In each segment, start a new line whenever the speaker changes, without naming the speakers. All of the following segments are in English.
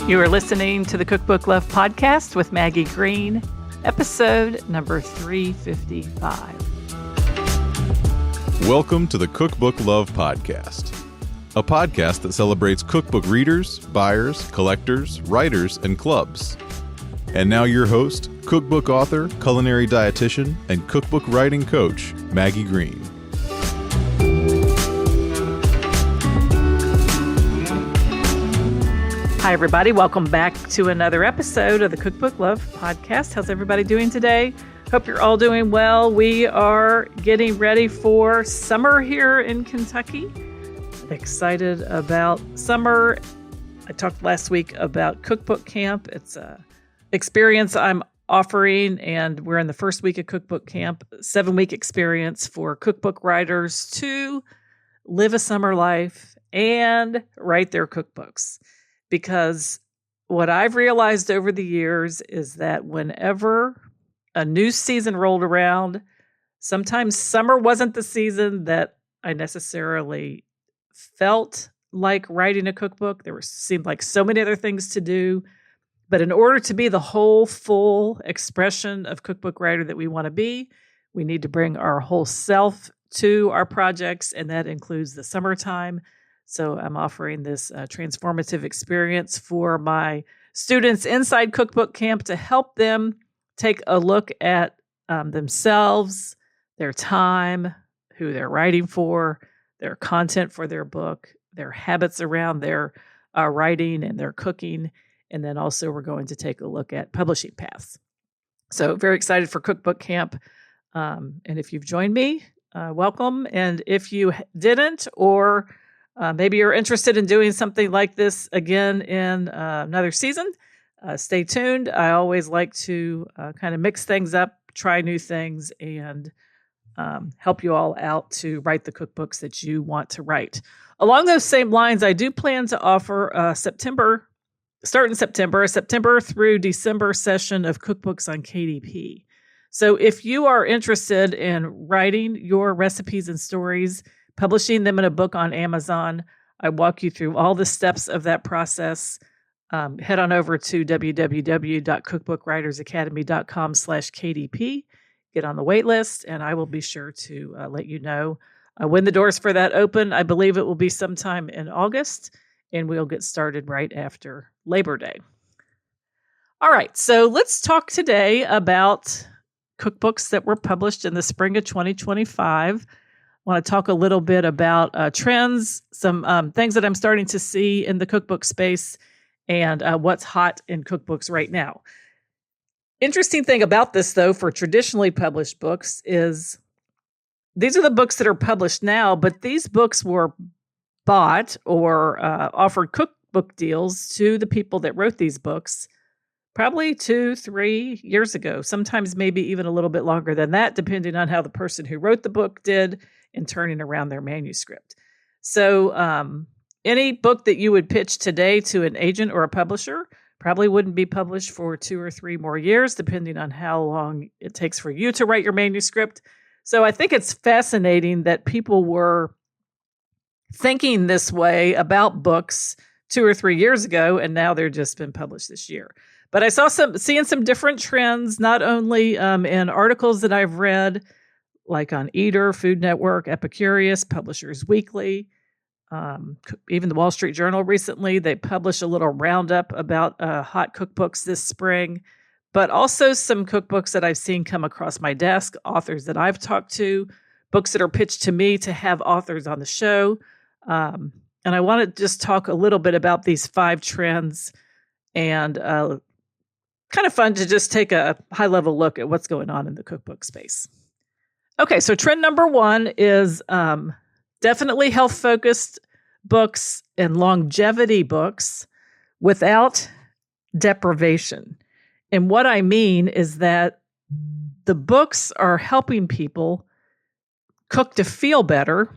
You are listening to the Cookbook Love Podcast with Maggie Green, episode number 355.
Welcome to the Cookbook Love Podcast, a podcast that celebrates cookbook readers, buyers, collectors, writers, and clubs. And now your host, cookbook author, culinary dietitian, and cookbook writing coach, Maggie Green.
Hi, everybody. Welcome back to another episode of the Cookbook Love Podcast. How's everybody doing today? Hope you're all doing well. We are getting ready for summer here in Kentucky. Excited about summer. I talked last week about Cookbook Camp. It's an experience I'm offering, and we're in the first week of Cookbook Camp, 7-week experience for cookbook writers to live a summer life and write their cookbooks. Because what I've realized over the years is that whenever a new season rolled around, sometimes summer wasn't the season that I necessarily felt like writing a cookbook. Seemed like so many other things to do. But in order to be the whole, full expression of cookbook writer that we want to be, we need to bring our whole self to our projects, and that includes the summertime. So I'm offering this transformative experience for my students inside Cookbook Camp to help them take a look at themselves, their time, who they're writing for, their content for their book, their habits around their writing and their cooking. And then also we're going to take a look at publishing paths. So very excited for Cookbook Camp. And if you've joined me, welcome. And if you didn't, or maybe you're interested in doing something like this again in another season, stay tuned. I always like to kind of mix things up, try new things, and help you all out to write the cookbooks that you want to write. Along those same lines, I do plan to offer a September through December session of cookbooks on KDP. So if you are interested in writing your recipes and stories, publishing them in a book on Amazon, I walk you through all the steps of that process. Head on over to www.cookbookwritersacademy.com/KDP. Get on the wait list, and I will be sure to let you know when the doors for that open. I believe it will be sometime in August, and we'll get started right after Labor Day. All right, so let's talk today about cookbooks that were published in the spring of 2025. I want to talk a little bit about trends, some things that I'm starting to see in the cookbook space, and what's hot in cookbooks right now. Interesting thing about this, though, for traditionally published books is these are the books that are published now, but these books were bought or offered cookbook deals to the people that wrote these books probably 2-3 years ago, sometimes maybe even a little bit longer than that, depending on how the person who wrote the book did in turning around their manuscript. So any book that you would pitch today to an agent or a publisher probably wouldn't be published for 2 or 3 more years, depending on how long it takes for you to write your manuscript. So I think it's fascinating that people were thinking this way about books 2 or 3 years ago, and now they're just been published this year. But I saw seeing some different trends, not only in articles that I've read, like on Eater, Food Network, Epicurious, Publishers Weekly, even the Wall Street Journal recently. They published a little roundup about hot cookbooks this spring, but also some cookbooks that I've seen come across my desk, authors that I've talked to, books that are pitched to me to have authors on the show. And I want to just talk a little bit about these 5 trends, and kind of fun to just take a high-level look at what's going on in the cookbook space. Okay, so trend number 1 is definitely health-focused books and longevity books without deprivation. And what I mean is that the books are helping people cook to feel better,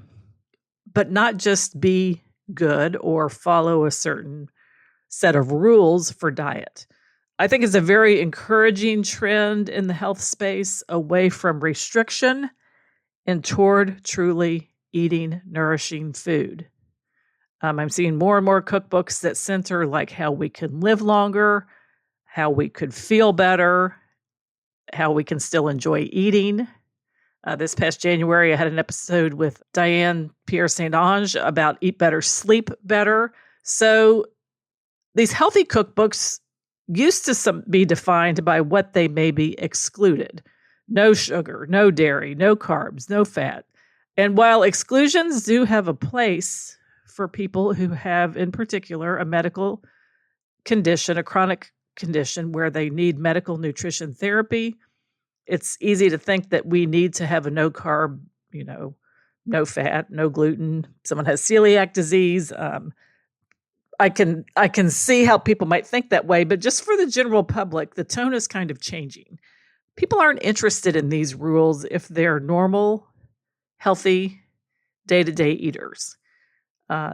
but not just be good or follow a certain set of rules for diet. I think it's a very encouraging trend in the health space, away from restriction and toward truly eating nourishing food. I'm seeing more and more cookbooks that center like how we can live longer, how we could feel better, how we can still enjoy eating. This past January, I had an episode with Diane Pierre St. Onge about eat better, sleep better. So these healthy cookbooks used to be defined by what they may be excluded. No sugar, no dairy, no carbs, no fat. And while exclusions do have a place for people who have, in particular, a medical condition, a chronic condition where they need medical nutrition therapy, it's easy to think that we need to have a no carb, no fat, no gluten. Someone has celiac disease. I can see how people might think that way, but just for the general public, the tone is kind of changing. People aren't interested in these rules if they're normal, healthy, day-to-day eaters.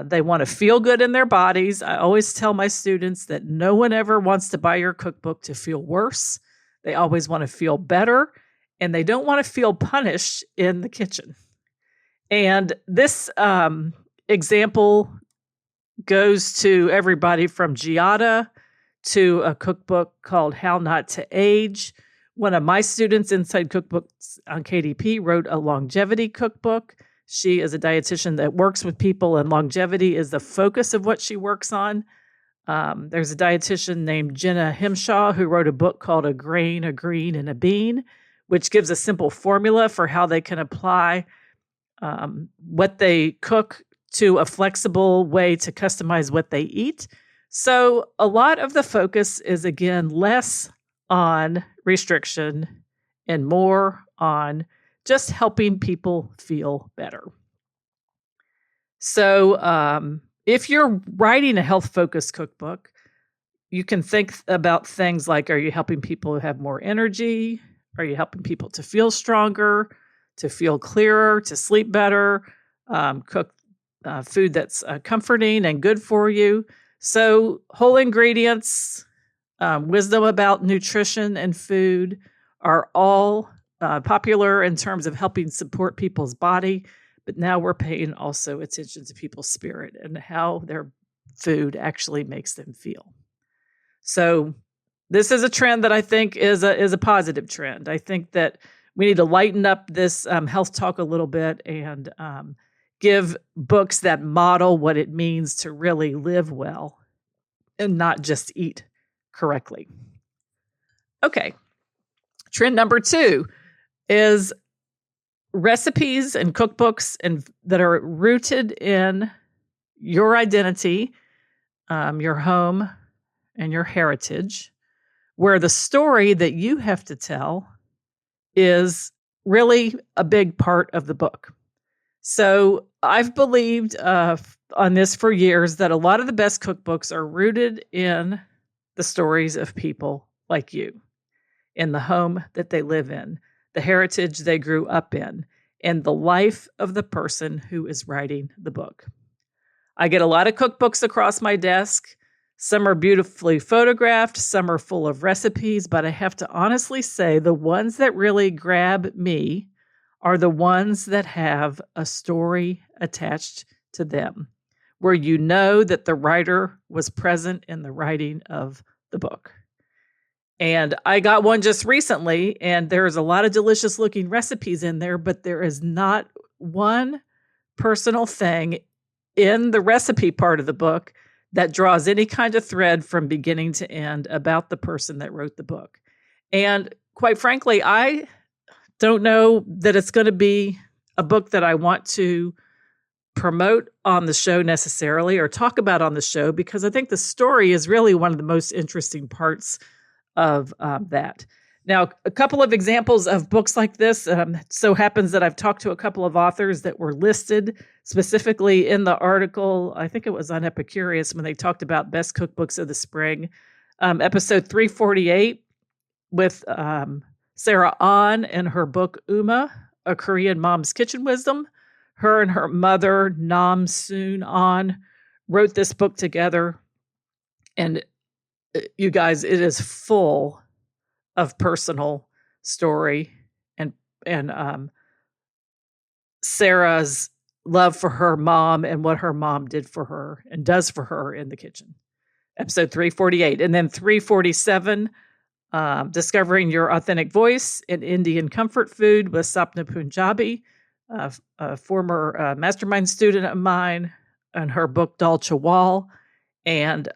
They want to feel good in their bodies. I always tell my students that no one ever wants to buy your cookbook to feel worse. They always want to feel better, and they don't want to feel punished in the kitchen. And this example goes to everybody from Giada to a cookbook called How Not to Age. One of my students inside Cookbooks on KDP wrote a longevity cookbook. She is a dietitian that works with people, and longevity is the focus of what she works on. There's a dietitian named Jenna Himshaw who wrote a book called A Grain, a Green, and a Bean, which gives a simple formula for how they can apply what they cook to a flexible way to customize what they eat. So a lot of the focus is, again, less on restriction and more on just helping people feel better. So if you're writing a health-focused cookbook, you can think about things like, are you helping people have more energy? Are you helping people to feel stronger, to feel clearer, to sleep better, cook food that's comforting and good for you? So whole ingredients, wisdom about nutrition and food are all popular in terms of helping support people's body. But now we're paying also attention to people's spirit and how their food actually makes them feel. So this is a trend that I think is a positive trend. I think that we need to lighten up this health talk a little bit and give books that model what it means to really live well and not just eat correctly. Okay. Trend number 2 is recipes and cookbooks that are rooted in your identity, your home, and your heritage, where the story that you have to tell is really a big part of the book. So I've believed on this for years that a lot of the best cookbooks are rooted in the stories of people like you, in the home that they live in, the heritage they grew up in, and the life of the person who is writing the book. I get a lot of cookbooks across my desk. Some are beautifully photographed, some are full of recipes, but I have to honestly say the ones that really grab me are the ones that have a story attached to them, where you know that the writer was present in the writing of the book. And I got one just recently, and there's a lot of delicious looking recipes in there, but there is not one personal thing in the recipe part of the book that draws any kind of thread from beginning to end about the person that wrote the book. And quite frankly, I don't know that it's going to be a book that I want to promote on the show necessarily or talk about on the show, because I think the story is really one of the most interesting parts of that. Now, a couple of examples of books like this. So happens that I've talked to a couple of authors that were listed specifically in the article. I think it was on Epicurious when they talked about best cookbooks of the spring. Episode 348 with Sarah Ahn and her book Umma, A Korean Mom's Kitchen Wisdom. Her and her mother, Nam Soon Ahn, wrote this book together. And you guys, it is full of personal story and Sarah's love for her mom and what her mom did for her and does for her in the kitchen. Episode 348. And then 347, Discovering Your Authentic Voice in Indian Comfort Food with Sapna Punjabi, a former mastermind student of mine, and her book Dal Chawal. And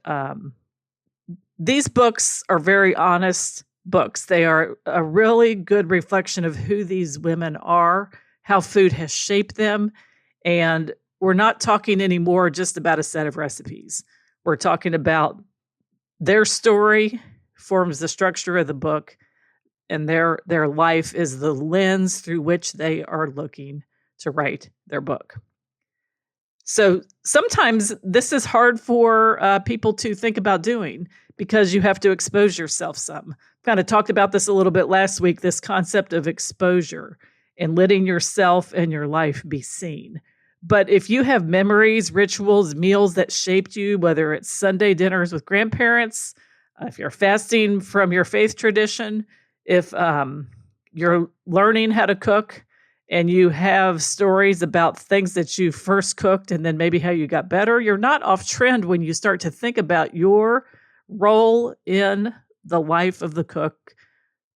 these books are very honest books. They are a really good reflection of who these women are, how food has shaped them. And we're not talking anymore just about a set of recipes. We're talking about their story forms the structure of the book, and their life is the lens through which they are looking to write their book. So sometimes this is hard for people to think about doing because you have to expose yourself some. Kind of talked about this a little bit last week, this concept of exposure and letting yourself and your life be seen. But if you have memories, rituals, meals that shaped you, whether it's Sunday dinners with grandparents, if you're fasting from your faith tradition, if you're learning how to cook and you have stories about things that you first cooked and then maybe how you got better, you're not off trend when you start to think about your role in the life of the cook,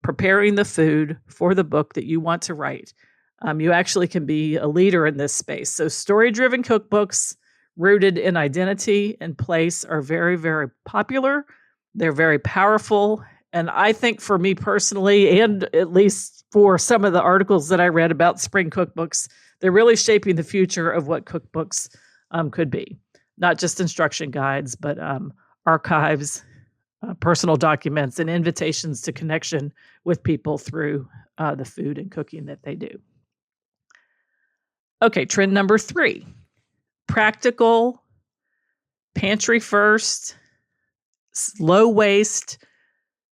preparing the food for the book that you want to write. You actually can be a leader in this space. So story-driven cookbooks rooted in identity and place are very, very popular. They're very powerful. And I think for me personally, and at least for some of the articles that I read about spring cookbooks, they're really shaping the future of what cookbooks could be. Not just instruction guides, but archives, personal documents, and invitations to connection with people through the food and cooking that they do. Okay, trend number 3, practical, pantry first, low waste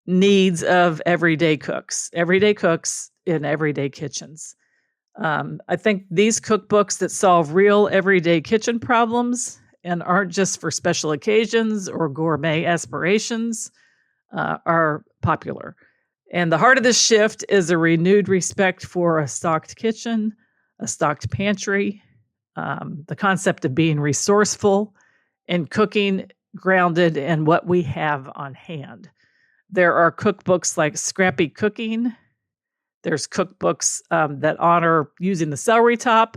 needs of everyday cooks in everyday kitchens. I think these cookbooks that solve real everyday kitchen problems and aren't just for special occasions or gourmet aspirations are popular. And the heart of this shift is a renewed respect for a stocked kitchen, a stocked pantry, the concept of being resourceful and cooking grounded in what we have on hand. There are cookbooks like Scrappy Cooking. There's cookbooks that honor using the celery top,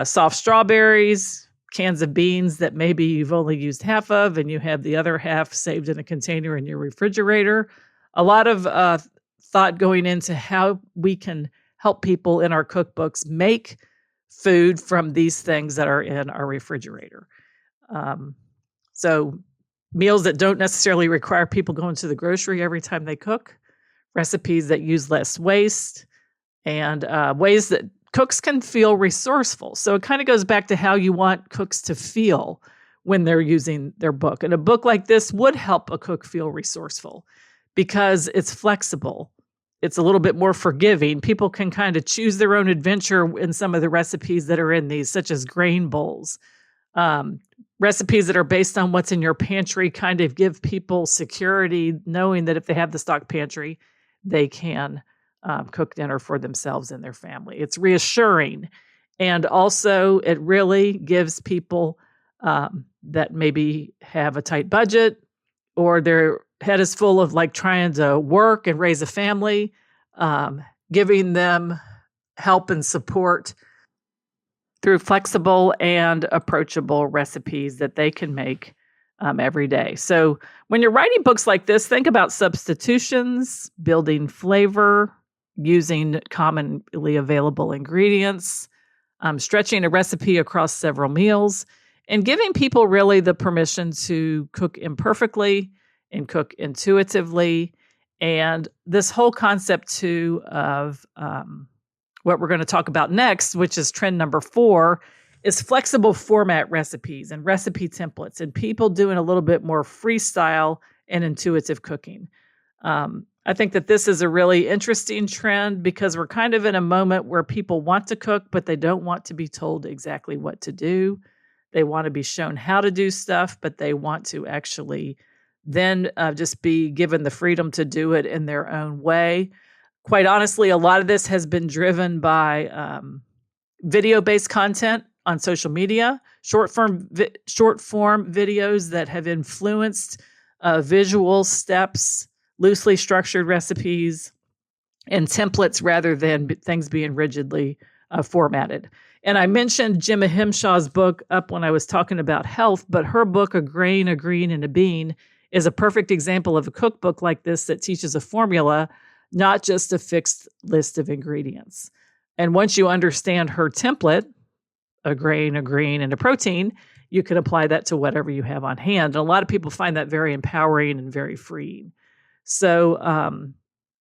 soft strawberries, cans of beans that maybe you've only used half of and you have the other half saved in a container in your refrigerator. A lot of thought going into how we can help people in our cookbooks make food from these things that are in our refrigerator. So meals that don't necessarily require people going to the grocery every time they cook, recipes that use less waste, and ways that cooks can feel resourceful. So it kind of goes back to how you want cooks to feel when they're using their book. And a book like this would help a cook feel resourceful because it's flexible. It's a little bit more forgiving. People can kind of choose their own adventure in some of the recipes that are in these, such as grain bowls. Recipes that are based on what's in your pantry kind of give people security, knowing that if they have the stock pantry, they can cook dinner for themselves and their family. It's reassuring. And also it really gives people that maybe have a tight budget or their head is full of like trying to work and raise a family, giving them help and support through flexible and approachable recipes that they can make every day. So when you're writing books like this, think about substitutions, building flavor, using commonly available ingredients, stretching a recipe across several meals, and giving people really the permission to cook imperfectly and cook intuitively. And this whole concept too of what we're going to talk about next, which is trend number 4, is flexible format recipes and recipe templates and people doing a little bit more freestyle and intuitive cooking. I think that this is a really interesting trend because we're kind of in a moment where people want to cook, but they don't want to be told exactly what to do. They want to be shown how to do stuff, but they want to actually then just be given the freedom to do it in their own way. Quite honestly, a lot of this has been driven by video-based content. on social media, short form videos that have influenced visual steps, loosely structured recipes, and templates rather than things being rigidly formatted. And I mentioned Gemma Himshaw's book up when I was talking about health, but her book, A Grain, a Green, and a Bean, is a perfect example of a cookbook like this that teaches a formula, not just a fixed list of ingredients. And once you understand her template, a grain, a green, and a protein, you can apply that to whatever you have on hand. And a lot of people find that very empowering and very freeing. So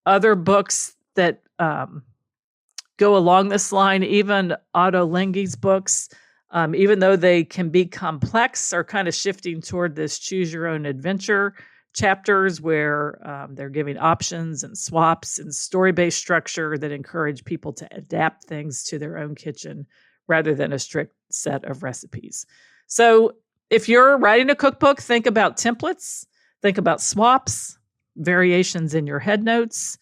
other books that go along this line, even Otto Lengi's books, even though they can be complex, are kind of shifting toward this choose your own adventure chapters where they're giving options and swaps and story-based structure that encourage people to adapt things to their own kitchen rather than a strict set of recipes. So if you're writing a cookbook, think about templates, think about swaps, variations in your head notes,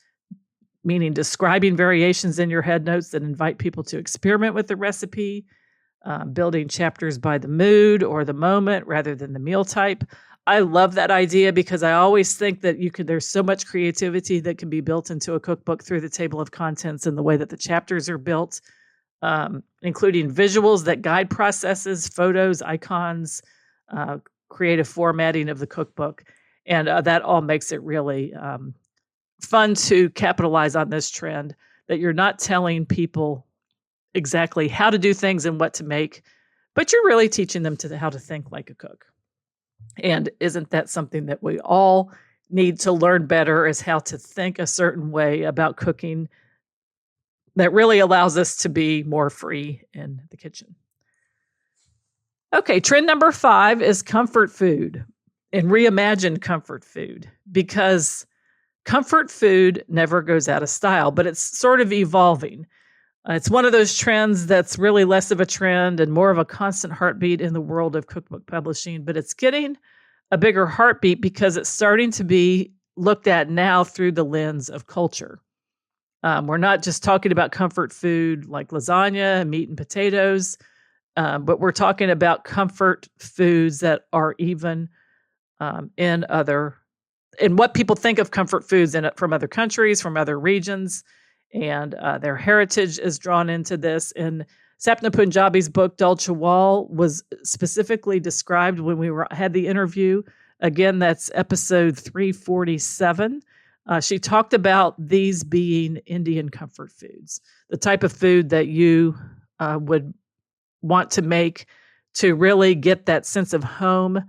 meaning describing variations in your head notes that invite people to experiment with the recipe, building chapters by the mood or the moment rather than the meal type. I love that idea because I always think that there's so much creativity that can be built into a cookbook through the table of contents and the way that the chapters are built, including visuals that guide processes, photos, icons, creative formatting of the cookbook. And that all makes it really fun to capitalize on this trend that you're not telling people exactly how to do things and what to make, but you're really teaching them how to think like a cook. And isn't that something that we all need to learn better, is how to think a certain way about cooking that really allows us to be more free in the kitchen. Okay, trend number 5 is comfort food and reimagined comfort food, because comfort food never goes out of style, but it's sort of evolving. It's one of those trends that's really less of a trend and more of a constant heartbeat in the world of cookbook publishing, but it's getting a bigger heartbeat because it's starting to be looked at now through the lens of culture. We're not just talking about comfort food like lasagna, meat and potatoes, but we're talking about comfort foods that are even in what people think of comfort foods from other countries, from other regions, and their heritage is drawn into this. And Sapna Punjabi's book, Dal Chawal, was specifically described when we had the interview. Again, that's episode 347. She talked about these being Indian comfort foods, the type of food that you would want to make to really get that sense of home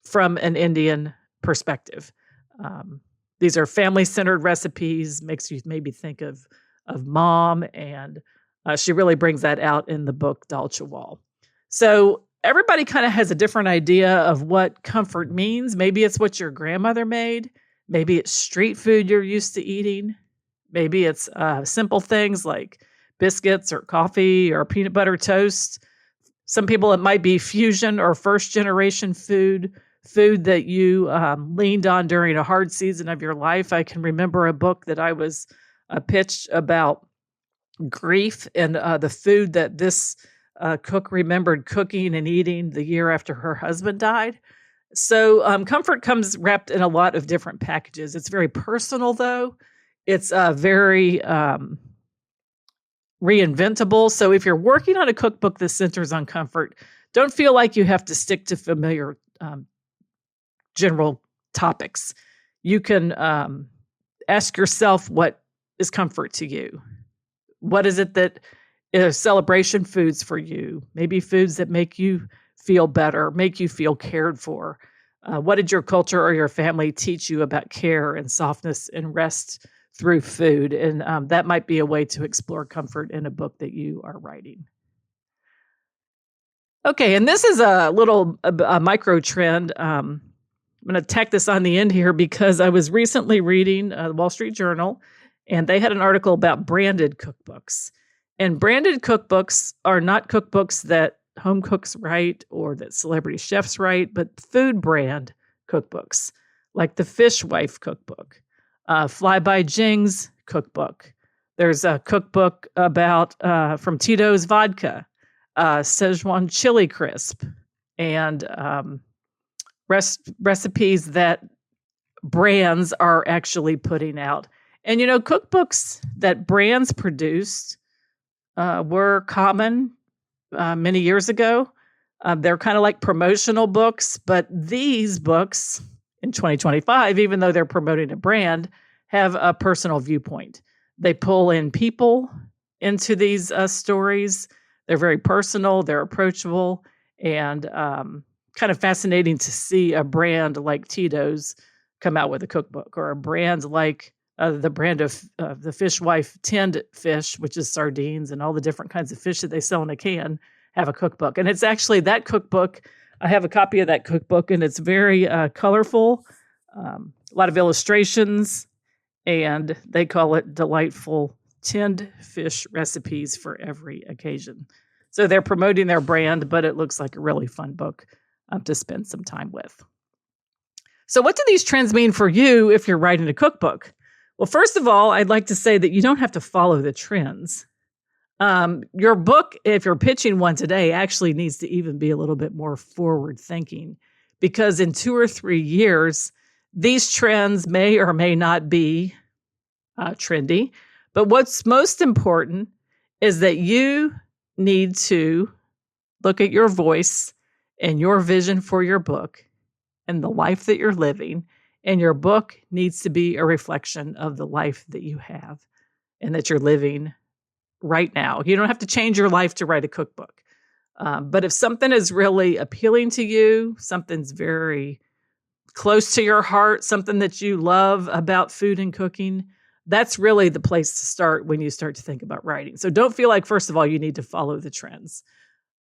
from an Indian perspective. These are family-centered recipes, makes you maybe think of mom, and she really brings that out in the book Dal Chawal. So everybody kind of has a different idea of what comfort means. Maybe it's what your grandmother made. Maybe it's street food you're used to eating. Maybe it's simple things like biscuits or coffee or peanut butter toast. Some people, it might be fusion or first-generation food that you leaned on during a hard season of your life. I can remember a book that I was pitched about grief and the food that this cook remembered cooking and eating the year after her husband died. So comfort comes wrapped in a lot of different packages. It's very personal, though. It's very reinventable. So if you're working on a cookbook that centers on comfort, don't feel like you have to stick to familiar general topics. You can ask yourself, what is comfort to you? What is it that is celebration foods for you? Maybe foods that make you feel better, make you feel cared for. What did your culture or your family teach you about care and softness and rest through food? And that might be a way to explore comfort in a book that you are writing. Okay, and this is a little micro trend. I'm going to tack this on the end here because I was recently reading the Wall Street Journal, and they had an article about branded cookbooks. And branded cookbooks are not cookbooks that home cooks write or that celebrity chefs write, but food brand cookbooks, like the Fish Wife cookbook, Fly by Jing's cookbook. There's a cookbook about from Tito's Vodka. Szechuan chili crisp, and recipes that brands are actually putting out. And, cookbooks that brands produced were common many years ago. They're kind of like promotional books, but these books in 2025, even though they're promoting a brand, have a personal viewpoint. They pull in people into these stories. They're very personal, they're approachable, and kind of fascinating to see a brand like Tito's come out with a cookbook, or a brand like the brand of the Fishwife tinned fish, which is sardines and all the different kinds of fish that they sell in a can, have a cookbook. And it's actually that cookbook. I have a copy of that cookbook, and it's very colorful, a lot of illustrations, and they call it Delightful Tinned Fish Recipes for Every Occasion. So they're promoting their brand, but it looks like a really fun book to spend some time with. So what do these trends mean for you if you're writing a cookbook? Well, first of all, I'd like to say that you don't have to follow the trends. Your book, if you're pitching one today, actually needs to even be a little bit more forward thinking, because in 2 or 3 years, these trends may or may not be trendy. But what's most important is that you need to look at your voice and your vision for your book and the life that you're living. And your book needs to be a reflection of the life that you have and that you're living right now. You don't have to change your life to write a cookbook. But if something is really appealing to you, something's very close to your heart, something that you love about food and cooking, that's really the place to start when you start to think about writing. So don't feel like, first of all, you need to follow the trends.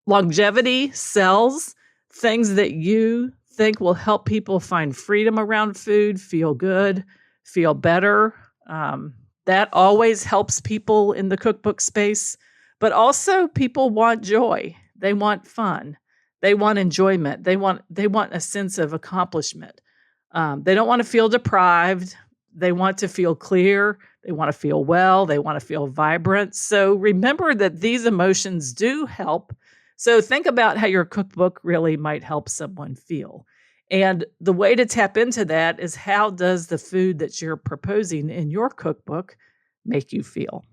Longevity sells. Things that you think will help people find freedom around food, feel good, feel better. That always helps people in the cookbook space. But also people want joy. They want fun. They want enjoyment. They want a sense of accomplishment. They don't want to feel deprived. They want to feel clear. They want to feel well. They want to feel vibrant. So remember that these emotions do help. So think about how your cookbook really might help someone feel. And the way to tap into that is, how does the food that you're proposing in your cookbook make you feel?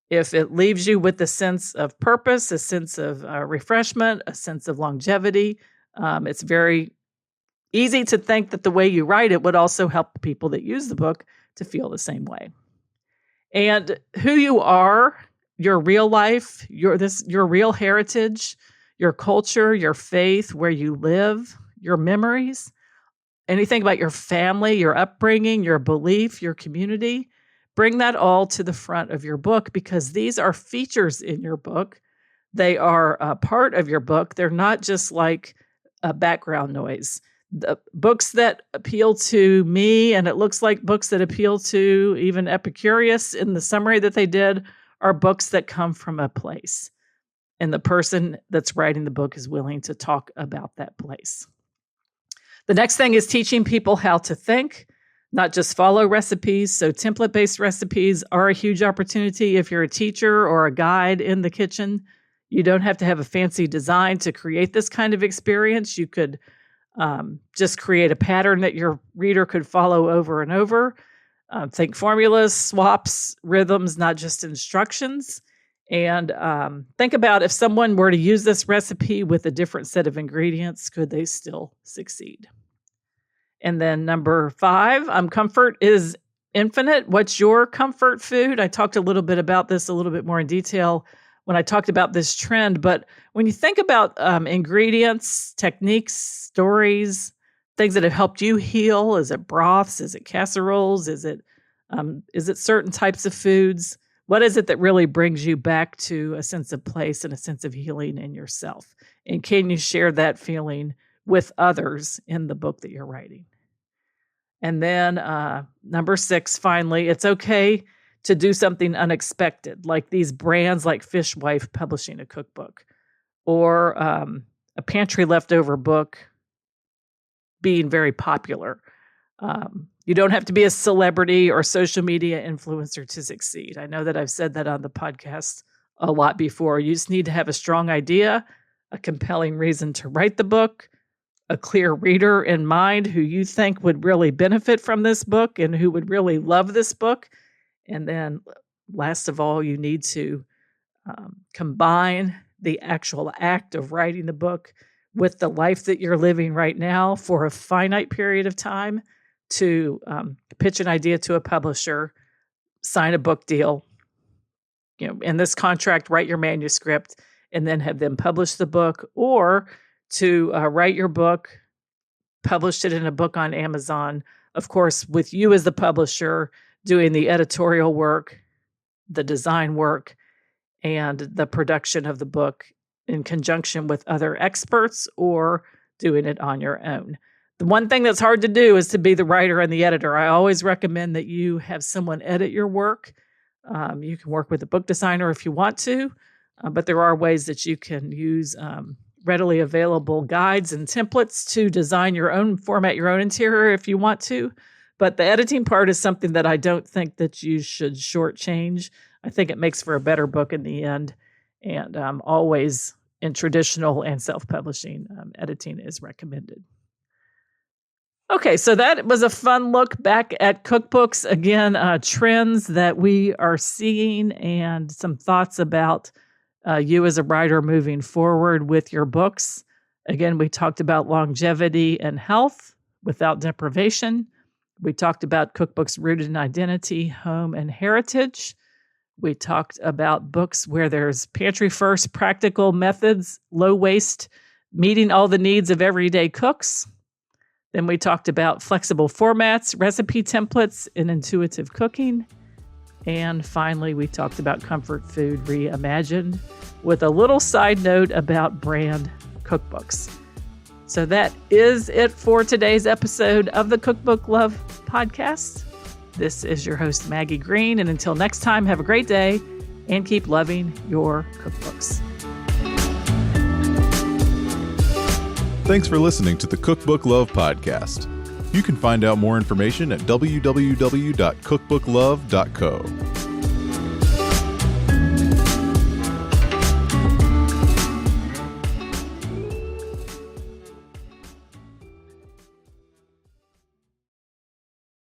If it leaves you with a sense of purpose, a sense of refreshment, a sense of longevity, it's very easy to think that the way you write it would also help the people that use the book to feel the same way. And who you are, your real life, your real heritage, your culture, your faith, where you live, your memories, anything about your family, your upbringing, your belief, your community, bring that all to the front of your book, because these are features in your book. They are a part of your book. They're not just like a background noise. The books that appeal to me, and it looks like books that appeal to even Epicurious in the summary that they did, are books that come from a place. And the person that's writing the book is willing to talk about that place. The next thing is teaching people how to think, not just follow recipes. So template-based recipes are a huge opportunity. If you're a teacher or a guide in the kitchen, you don't have to have a fancy design to create this kind of experience. You could just create a pattern that your reader could follow over and over. Think formulas, swaps, rhythms, not just instructions. And think about, if someone were to use this recipe with a different set of ingredients, could they still succeed? And then number 5, comfort is infinite. What's your comfort food? I talked a little bit about this a little bit more in detail when I talked about this trend. But when you think about ingredients, techniques, stories, things that have helped you heal, is it broths? Is it casseroles? Is it certain types of foods? What is it that really brings you back to a sense of place and a sense of healing in yourself? And can you share that feeling with others in the book that you're writing? And then number 6, finally, it's okay to do something unexpected, like these brands like Fishwife publishing a cookbook, or a pantry leftover book being very popular. You don't have to be a celebrity or social media influencer to succeed. I know that I've said that on the podcast a lot before. You just need to have a strong idea, a compelling reason to write the book, a clear reader in mind who you think would really benefit from this book and who would really love this book. And then last of all, you need to combine the actual act of writing the book with the life that you're living right now for a finite period of time to pitch an idea to a publisher, sign a book deal, in this contract, write your manuscript, and then have them publish the book, or to write your book, publish it in a book on Amazon, of course, with you as the publisher doing the editorial work, the design work, and the production of the book in conjunction with other experts or doing it on your own. The one thing that's hard to do is to be the writer and the editor. I always recommend that you have someone edit your work. You can work with a book designer if you want to, but there are ways that you can use readily available guides and templates to design your own, format your own interior if you want to. But the editing part is something that I don't think that you should shortchange. I think it makes for a better book in the end. And always in traditional and self-publishing, editing is recommended. Okay, so that was a fun look back at cookbooks. Again, trends that we are seeing and some thoughts about you as a writer moving forward with your books. Again, we talked about longevity and health without deprivation. We talked about cookbooks rooted in identity, home, and heritage. We talked about books where there's pantry first, practical methods, low waste, meeting all the needs of everyday cooks. Then we talked about flexible formats, recipe templates, and intuitive cooking. And finally, we talked about comfort food reimagined with a little side note about brand cookbooks. So that is it for today's episode of the Cookbook Love Podcast. This is your host, Maggie Green. And until next time, have a great day and keep loving your cookbooks.
Thanks for listening to the Cookbook Love Podcast. You can find out more information at www.cookbooklove.co.